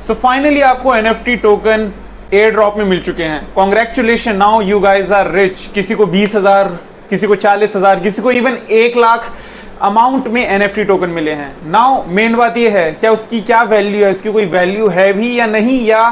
सो finally आपको NFT token airdrop में मिल चुके हैं। Congratulation, now you guys are rich. किसी को 20,000, किसी को 40,000, किसी को इवन 1,00,000 अमाउंट में एनएफटी टोकन मिले हैं। नाउ मेन बात ये है, क्या उसकी क्या वैल्यू है, इसकी कोई वैल्यू है भी या नहीं, या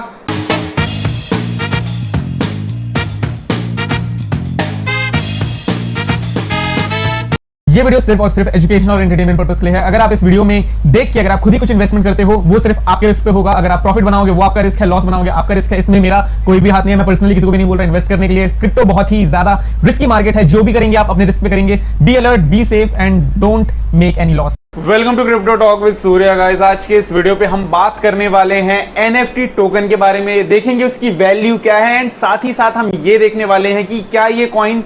ये वीडियो सिर्फ और सिर्फ एजुकेशन और एंटरटेनमेंट पर्पस के लिए है। अगर आप इस वीडियो में देख के अगर आप खुद ही कुछ इन्वेस्टमेंट करते हो, वो सिर्फ आपके रिस्क पे होगा। अगर आप प्रॉफिट बनाओगे वो आपका रिस्क है, लॉस बनाओगे आपका रिस्क है। इसमें मेरा कोई भी हाथ नहीं है। मैं पर्सनली किसी को भी नहीं बोल रहा इन्वेस्ट करने के लिए। क्रिप्टो बहुत ही ज्यादा रिस्की मार्केट है। जो भी करेंगे आप अपने रिस्क पे करेंगे। Be alert, be safe and don't make any loss. Welcome to crypto talk with Surya guys. आज के इस वीडियो पे हम बात करने वाले हैं एनएफटी टोकन के बारे में। देखेंगे उसकी वैल्यू क्या है एंड साथ ही साथ हम ये देखने वाले हैं कि क्या ये कॉइन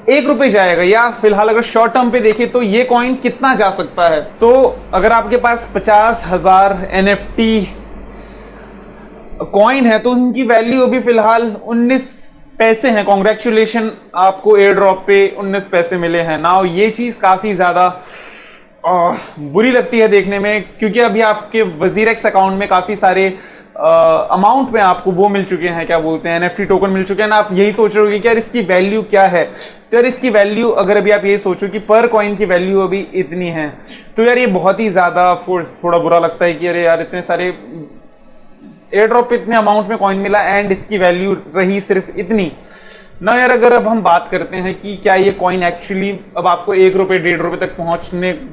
₹1 जाएगा, या फिलहाल अगर शॉर्ट टर्म पे देखें तो ये कॉइन कितना जा सकता है। तो अगर आपके पास 50,000 एनएफटी कॉइन है तो उनकी वैल्यू अभी फिलहाल 19 पैसे हैं। कॉन्ग्रेचुलेशन, आपको एयर ड्रॉप पे 19 पैसे मिले हैं। नाउ ये चीज काफी ज्यादा बुरी लगती है देखने में, क्योंकि अभी आपके वजीरेक्स अकाउंट में काफी सारे अमाउंट में आपको वो मिल चुके हैं, क्या बोलते हैं, एनएफटी टोकन मिल चुके हैं ना। आप यही सोच रहे हो कि यार इसकी वैल्यू क्या है। तो यार इसकी वैल्यू, अगर अभी आप ये सोचो कि पर कॉइन की वैल्यू अभी इतनी है, तो यार ये बहुत ही ज्यादा थोड़ा बुरा लगता है कि अरे यार इतने सारे एयर ड्रॉप पे इतने अमाउंट में कॉइन मिला एंड इसकी वैल्यू रही सिर्फ इतनी ना। यार अगर अब हम बात करते हैं कि क्या ये कॉइन एक्चुअली अब आपको ₹1, ₹1.5 तक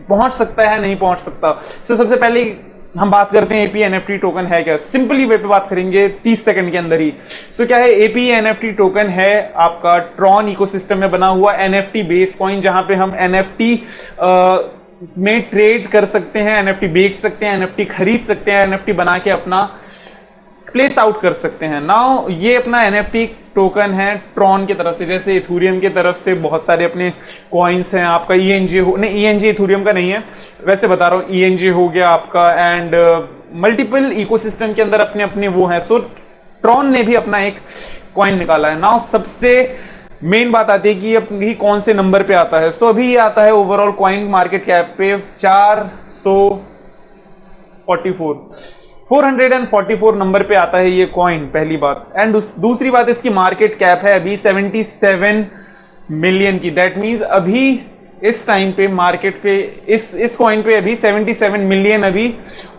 पहुंच सकता है, नहीं पहुंच सकता। तो सबसे पहले हम बात करते हैं एपी एनएफटी टोकन है क्या। सिंपली वे पे बात करेंगे 30 सेकंड के अंदर ही। सो क्या है, एपी एनएफटी टोकन है आपका ट्रॉन इकोसिस्टम में बना हुआ एनएफटी बेस कॉइन, जहां पे हम एनएफटी में ट्रेड कर सकते हैं, एनएफटी बेच सकते हैं, एनएफटी खरीद सकते हैं, एनएफटी बना के अपना प्लेस आउट कर सकते हैं। नाउ ये अपना एनएफटी टोकन है ट्रॉन की तरफ से, जैसे इथेरियम की तरफ से बहुत सारे अपने कॉइन्स हैं। आपका ईएनजे नहीं, ईएनजे इथेरियम का नहीं है, वैसे बता रहा हूँ। ईएनजे हो गया आपका एंड मल्टीपल इकोसिस्टम के अंदर अपने अपने वो हैं। सो ट्रॉन ने भी अपना एक कॉइन निकाला है। नाउ सबसे मेन बात आती है कि अपनी कौन से नंबर पे आता है। सो अभी ये आता है ओवरऑल कॉइन मार्केट कैप पे 444 नंबर पे आता है ये कॉइन, पहली बात। एंड दूसरी बात, इसकी मार्केट कैप है अभी 77 मिलियन की। दैट मींस अभी इस टाइम पे मार्केट पे इस कॉइन पे अभी 77 मिलियन अभी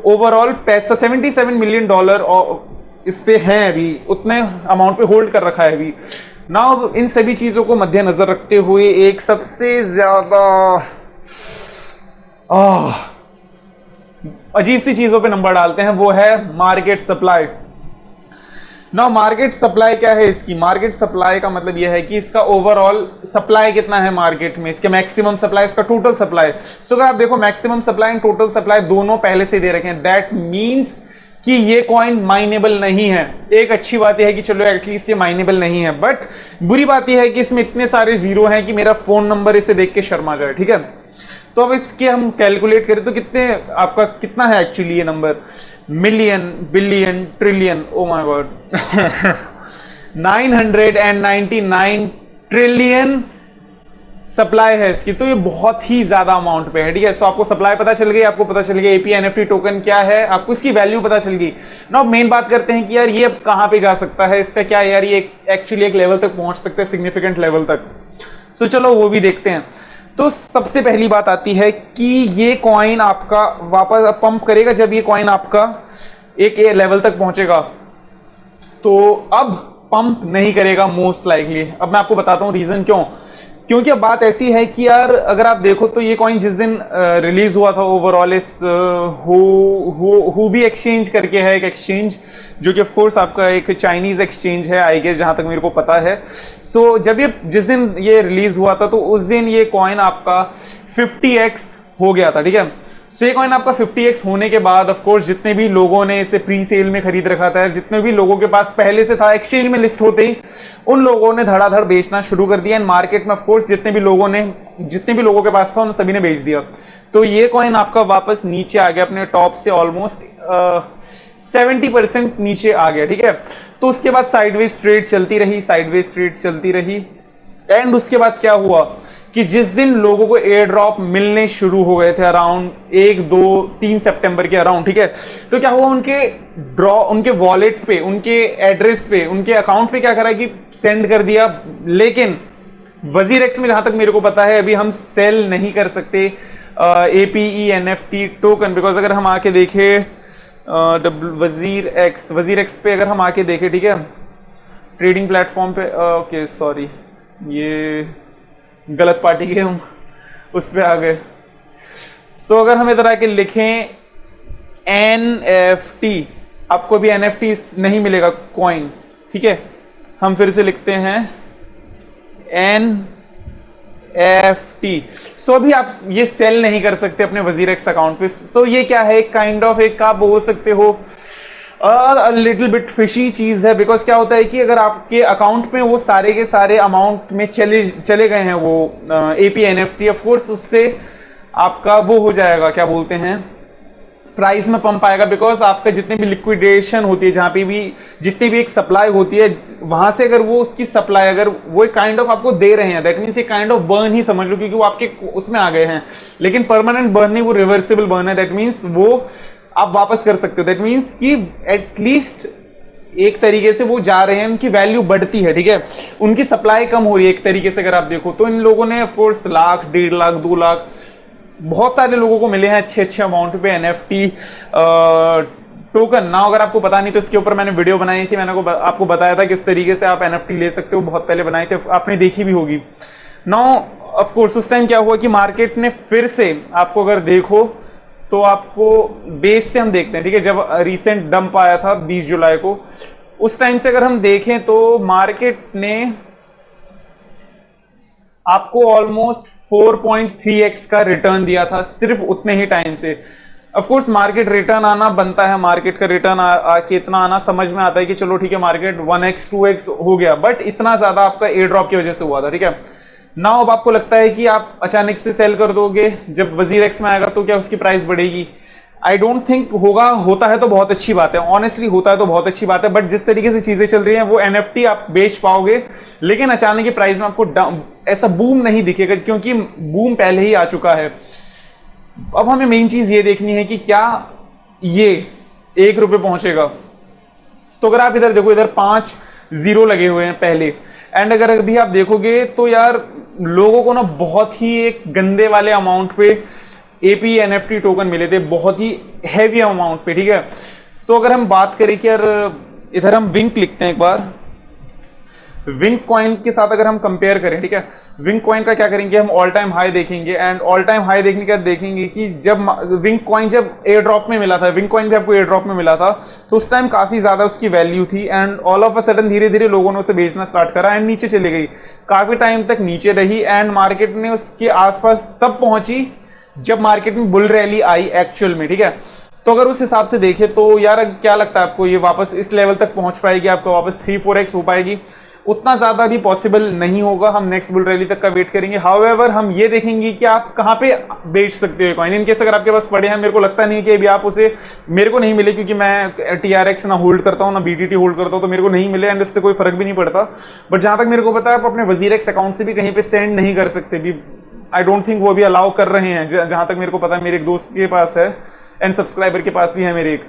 ओवरऑल पैसा, $77 मिलियन इस पे है अभी, उतने अमाउंट पे होल्ड कर रखा है अभी। नाउ इन सभी चीजों को मद्देनजर रखते हुए एक सबसे ज्यादा अजीब सी चीजों पे नंबर डालते हैं, वो है market supply. Now market supply क्या है इसकी? मार्केट सप्लाई का मतलब यह है कि इसका ओवरऑल सप्लाई कितना है मार्केट में, इसके मैक्सिमम सप्लाई, इसका टोटल सप्लाई। सो अगर आप देखो maximum supply and total supply दोनों पहले से दे रखे हैं, दैट मींस कि ये कॉइन माइनेबल नहीं है। एक अच्छी बात यह है कि चलो एटलीस्ट ये माइनेबल नहीं है, बट बुरी बात यह है कि इसमें इतने सारे जीरो हैं कि मेरा फोन नंबर इसे देख के शर्मा जाए। ठीक है, तो अब इसके हम कैलकुलेट करें तो आपका कितना है एक्चुअली ये number? Million, billion, trillion, oh my God 999 trillion supply है इसकी। तो ये बहुत ही ज्यादा अमाउंट पे है। ठीक है, सो आपको सप्लाई पता चल गई, आपको पता चल गया एपी एनएफटी टोकन क्या है, आपको इसकी वैल्यू पता चल गई। नाउ मेन बात करते हैं कि यार ये अब कहां पे जा सकता है, इसका क्या यार ये एक्चुअली एक लेवल तक पहुंच सकता है, सिग्निफिकेंट लेवल तक। सो चलो वो भी देखते हैं। तो सबसे पहली बात आती है कि ये कॉइन आपका वापस पंप करेगा जब ये कॉइन आपका एक लेवल तक पहुंचेगा। तो अब पंप नहीं करेगा मोस्ट लाइकली। अब मैं आपको बताता हूं रीजन क्यों। क्योंकि अब बात ऐसी है कि यार अगर आप देखो तो ये कॉइन जिस दिन रिलीज हुआ था ओवरऑल इस हुबी एक्सचेंज करके है एक एक्सचेंज, जो कि ऑफ कोर्स आपका एक चाइनीज एक्सचेंज है आई गेस, जहां तक मेरे को पता है। सो जब ये जिस दिन ये रिलीज हुआ था तो उस दिन ये कॉइन आपका 50x हो गया था। ठीक है, सो ये कॉइन आपका 50x होने के बाद ऑफ कोर्स जितने भी लोगों ने इसे प्री सेल में खरीद रखा था, जितने भी लोगों के पास पहले से था एक्सचेंज में लिस्ट होते ही, उन लोगों ने धड़ाधड़ बेचना शुरू कर दिया। एंड मार्केट में ऑफ कोर्स जितने भी लोगों के पास था उन सभी ने बेच दिया। तो ये कॉइन आपका वापस नीचे आ गया अपने टॉप से ऑलमोस्ट 70% नीचे आ गया। ठीक है, तो उसके बाद साइडवेज ट्रेड चलती रही, एंड उसके बाद क्या हुआ कि जिस दिन लोगों को एयर ड्रॉप मिलने शुरू हो गए थे अराउंड 1, 2, 3 सितंबर के अराउंड, ठीक है, तो क्या हुआ उनके वॉलेट पे, उनके एड्रेस पे, उनके अकाउंट पे क्या करा कि सेंड कर दिया। लेकिन WazirX में जहां तक मेरे को पता है अभी हम सेल नहीं कर सकते APE NFT टोकन, बिकॉज अगर हम आके देखें WazirX पे अगर हम आके देखें, ठीक है, ट्रेडिंग प्लेटफॉर्म पे, ओके सॉरी ये गलत पार्टी के हम उस पे आ गए। सो अगर हम इधर आके लिखें NFT, आपको भी NFT नहीं मिलेगा कॉइन, ठीक है, हम फिर से लिखते हैं NFT। सो अभी आप ये सेल नहीं कर सकते अपने WazirX अकाउंट पे। सो ये क्या है, काइंड ऑफ एक आप बोल सकते हो लिटिल बिट फिशी चीज है, बिकॉज क्या होता है कि अगर आपके अकाउंट में वो सारे के सारे अमाउंट में चले गए हैं वो APE NFT, ऑफ कोर्स उससे आपका वो हो जाएगा, क्या बोलते हैं, प्राइस में पंप आएगा, बिकॉज आपका जितने भी लिक्विडेशन होती है, जहां पे भी जितनी भी एक सप्लाई होती है, वहां से अगर वो उसकी सप्लाई अगर वो काइंड ऑफ आपको दे रहे हैं, दैट मीन्स ये काइंड ऑफ बर्न ही समझ लो, क्योंकि वो आपके उसमें आ गए हैं। लेकिन परमानेंट बर्न नहीं, वो रिवर्सिबल बर्न है, दैट मीन्स वो आप वापस कर सकते हो। दैट मीन्स कि एटलीस्ट एक तरीके से वो जा रहे हैं, उनकी वैल्यू बढ़ती है, ठीक है, उनकी सप्लाई कम हो रही है एक तरीके से अगर आप देखो तो। इन लोगों ने ऑफकोर्स लाख, 1.5 लाख, 2 लाख बहुत सारे लोगों को मिले हैं अच्छे अमाउंट पे NFT टोकन ना। अगर आपको पता नहीं तो इसके ऊपर मैंने वीडियो बनाई थी, मैंने आपको बताया था किस तरीके से आप NFT ले सकते हो, बहुत पहले बनाए थे, आपने देखी भी होगी। नाउ ऑफ कोर्स उस टाइम क्या हुआ कि मार्केट ने फिर से, आपको अगर देखो तो आपको बेस से हम देखते हैं, ठीक है, जब रिसेंट डंप आया था 20 जुलाई को, उस टाइम से अगर हम देखें तो मार्केट ने आपको ऑलमोस्ट 4.3x का रिटर्न दिया था सिर्फ उतने ही टाइम से। ऑफ कोर्स मार्केट रिटर्न आना बनता है, मार्केट का रिटर्न आके इतना आना समझ में आता है कि चलो ठीक है मार्केट 1x 2x हो गया, बट इतना ज्यादा आपका एयर ड्रॉप की वजह से हुआ था, ठीक है। नाउ अब आपको लगता है कि आप अचानक से सेल कर दोगे, जब WazirX में आएगा तो क्या उसकी प्राइस बढ़ेगी? आई डोंट थिंक होगा। होता है तो बहुत अच्छी बात है, ऑनेस्टली होता है तो बहुत अच्छी बात है, बट जिस तरीके से चीजें चल रही हैं वो NFT आप बेच पाओगे, लेकिन अचानक की प्राइस में आपको ऐसा बूम नहीं दिखेगा, क्योंकि बूम पहले ही आ चुका है। अब हमें मेन चीज ये देखनी है कि क्या ये 1 रुपए पहुंचेगा। तो अगर आप इधर देखो, इधर 5 0 लगे हुए हैं पहले, एंड अगर अभी आप देखोगे तो यार लोगों को ना बहुत ही एक गंदे वाले अमाउंट पे APE NFT टोकन मिले थे, बहुत ही हैवी अमाउंट पे, ठीक है। सो अगर हम बात करें कि यार इधर हम विंक लिखते हैं एक बार, विंक कॉइन के साथ अगर हम कंपेयर करें, ठीक है, विंक कॉइन का क्या करेंगे, हम ऑल टाइम हाई देखेंगे, एंड ऑल टाइम हाई देखने के बाद देखेंगे कि जब विंक कॉइन जब एयर ड्रॉप में मिला था, विंक कॉइन भी आपको एयर ड्रॉप में मिला था, तो उस टाइम काफी ज्यादा उसकी वैल्यू थी, and all of a sudden धीरे धीरे लोगों ने उसे बेचना स्टार्ट करा, एंड नीचे चली गई, काफी टाइम तक नीचे रही, एंड मार्केट ने उसके आसपास तब पहुंची जब मार्केट में बुल रैली आई एक्चुअल में, ठीक है। तो अगर उस हिसाब से देखें तो यार क्या लगता है आपको, ये वापस इस लेवल तक पहुंच पाएगी, आपको वापस 3-4x हो पाएगी? उतना ज्यादा भी पॉसिबल नहीं होगा, हम नेक्स्ट बुल रैली तक का वेट करेंगे। हाउएवर हम ये देखेंगे कि आप कहां पे बेच सकते हो कॉइन, इन केस अगर आपके पास पड़े हैं, मेरे को लगता नहीं कि अभी आप उसे, मेरे को नहीं मिले क्योंकि मैं TRX ना होल्ड करता हूं ना BTT होल्ड करता हूं, तो मेरे को नहीं मिले, एंड इससे कोई फर्क भी नहीं पड़ता। बट जहां तक मेरे को पता है, आप अपने WazirX अकाउंट से भी कहीं पे सेंड नहीं कर सकते भी, आई डोंट थिंक वो भी अलाउ कर रहे हैं, जहां तक मेरे को पता है, मेरे एक दोस्त के पास है एंड सब्सक्राइबर के पास भी है मेरे एक।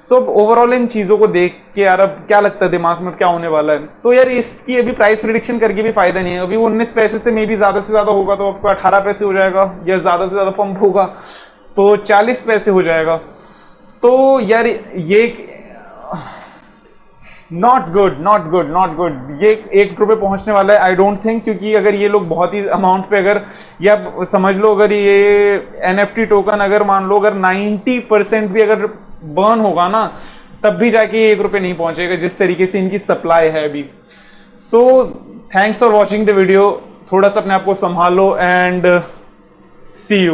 सो ओवरऑल इन चीजों को देख के यार अब क्या लगता है दिमाग में क्या होने वाला है, तो यार इसकी अभी प्राइस प्रेडिक्शन करके भी फायदा नहीं है। अभी 19 पैसे से मे भी ज्यादा से ज्यादा होगा तो आपको 18 पैसे हो जाएगा, या ज्यादा से ज्यादा पंप होगा तो 40 पैसे हो जाएगा। तो यार ये नॉट गुड, ये 1 रुपए पहुंचने वाला है आई डोंट थिंक, क्योंकि अगर ये लोग बहुत ही अमाउंट पे, अगर या समझ लो अगर ये NFT टोकन अगर मान लो अगर 90% भी अगर बर्न होगा ना, तब भी जाके 1 रुपए नहीं पहुंचेगा, जिस तरीके से इनकी सप्लाई है अभी। So thanks for watching the video, थोड़ा सा अपने आप को संभालो एंड सी यू।